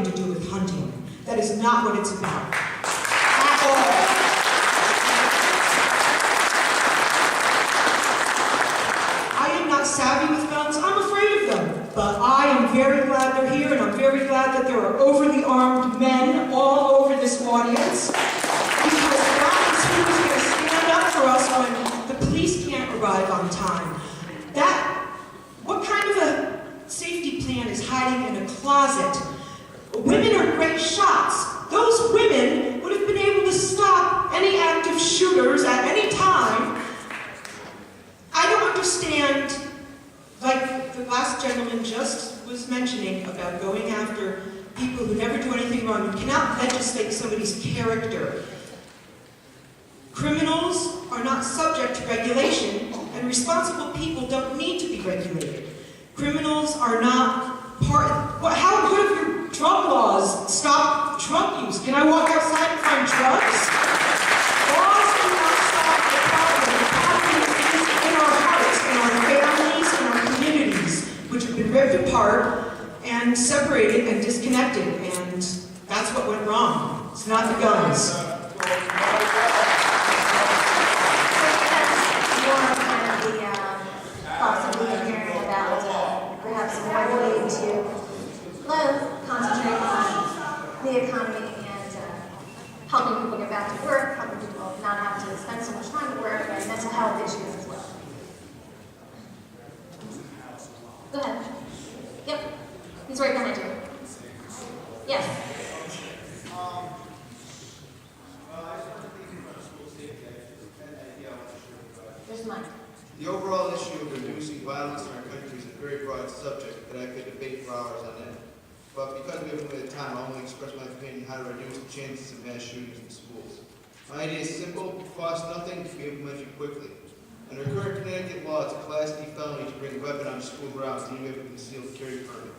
to do with hunting. That is not what it's about. At all. I am not savvy with guns. I'm afraid of them. But I am very glad they're here, and I'm very glad that there are overly armed men all over this audience. Because that is who is going to stand up for us when the police can't arrive on time. What kind of a safety plan is hiding in a closet? Women are great shots. Those women would have been able to stop any active shooters at any time. I don't understand, like the last gentleman just was mentioning about going after people who never do anything wrong. You cannot legislate somebody's character. Criminals are not subject to regulation, and responsible people don't need to be regulated. Criminals are not part. How good of your drug laws stop drug use? Can I walk outside and find drugs? Laws do not stop the problem. The problem is in our hearts, in our families, in our communities, which have been ripped apart and separated and disconnected, and that's what went wrong. It's not the guns. Possibly hearing about perhaps more way to concentrate on the economy and helping people get back to work, helping people not have to spend so much time at work, and mental health issues as well. Go ahead. Yep. He's right behind you. Yes. There's Mike. The overall issue of reducing violence in our country is a very broad subject that I could debate for hours on end. But because we have limited time, I'll only express my opinion on how to reduce the chances of mass shootings in schools. My idea is simple, costs nothing, to be implemented quickly. Under current Connecticut law, it's a Class D felony to bring a weapon on school grounds even if a concealed carry permit.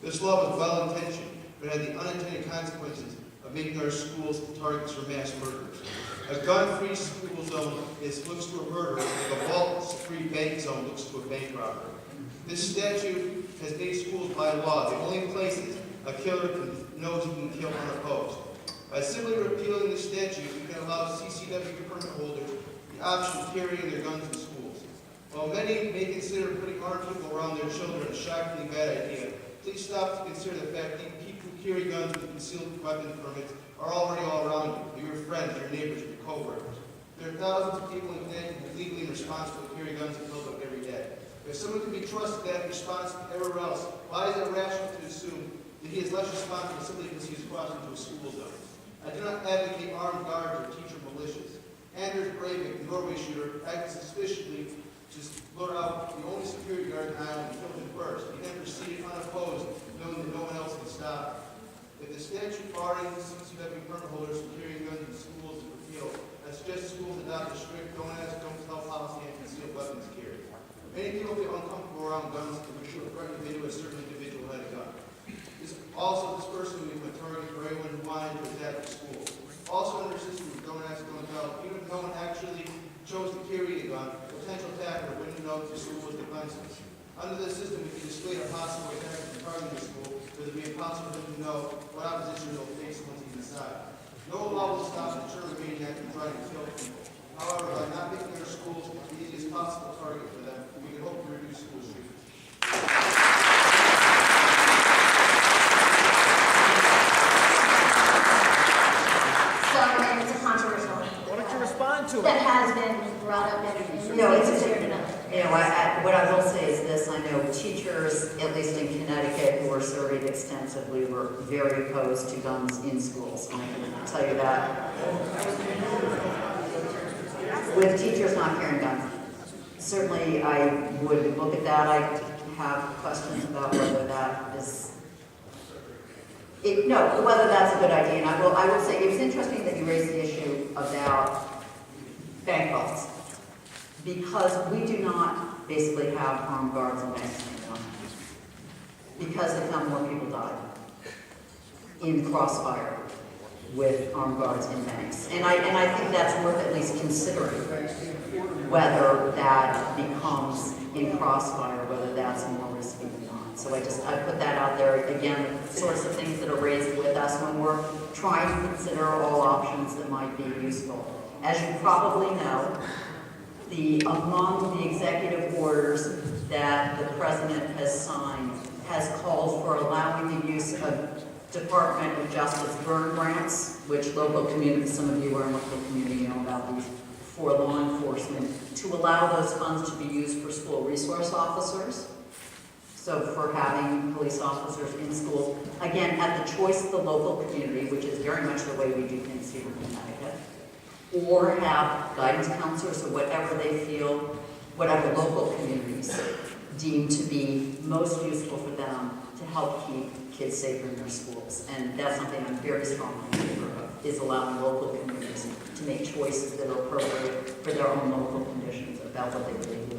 This law was well-intentioned, but had the unintended consequences of making our schools targets for mass murderers. A gun-free school zone looks to a murderer, like a vault-free bank zone looks to a bank robber. This statute has made schools by law the only places a killer knows he can kill unopposed. By simply repealing the statute, we can allow CCW permit holders the option of carrying their guns in schools. While many may consider putting armed people around their children a shockingly bad idea, please stop to consider the fact that people who carry guns with concealed weapon permits are already all around you. They're your friends, your neighbors, your co-workers. There are thousands of people in Connecticut who legally and responsibly carry guns in public every day. If someone can be trusted that responsible everywhere else, why is it rational to assume that he is less responsible simply because he is crossing into a school zone? I do not advocate armed guards or teacher militias. Anders Breivik, the Norway shooter, acted suspiciously to lure out the only security guard in the island and killed him first. He then proceeded unopposed, knowing that no one else could stop him. If the statute barring CCW permit holders from carrying guns in schools is repealed, I suggest schools adopt a strict don't ask, don't tell policy on concealed weapons carry. Many people feel uncomfortable around guns and wish to threaten they knew a certain individual had a gun. This person will become a target for anyone who wanted to attack the school. Also under a system of don't ask, don't tell, even if no one actually chose to carry a gun, a potential attacker wouldn't know if the school was defenseless. Under this system, we can dissuade a possible attacker from targeting the school, because it would be impossible for him to know what opposition he'll face once he's inside. No law will stop the children maniac from trying to kill people. However, by not making our schools the easiest possible target for them, we can hope to reduce school shootings. So, and it's a controversial Why don't you respond to it? that has been brought up in It's considered enough. what I will say is this: I know teachers, at least in Connecticut, who were surveyed extensively, were very opposed to guns in schools. I can tell you that. With teachers not carrying guns, certainly I would look at that. I have questions about whether that is. Whether that's a good idea. And I will say it was interesting that you raised the issue about bank vaults, because we do not basically have armed guards in banks anymore, because they found more people died in crossfire with armed guards in banks. And I think that's worth at least considering whether that becomes in crossfire, whether that's more risky or not. So So I put that out there. Again, the sorts of things that are raised with us when we're trying to consider all options that might be useful. As you probably know, among the executive orders that the president has signed has called for allowing the use of Department of Justice burn grants, which local communities, some of you are in local community, know about these, for law enforcement, to allow those funds to be used for school resource officers. So for having police officers in schools, again, at the choice of the local community, which is very much the way we do things here in Connecticut, or have guidance counselors or whatever they feel, whatever local communities deem to be most useful for them to help keep kids safer in their schools. And that's something I'm very strongly in favor of, is allowing local communities to make choices that are appropriate for their own local conditions about what they believe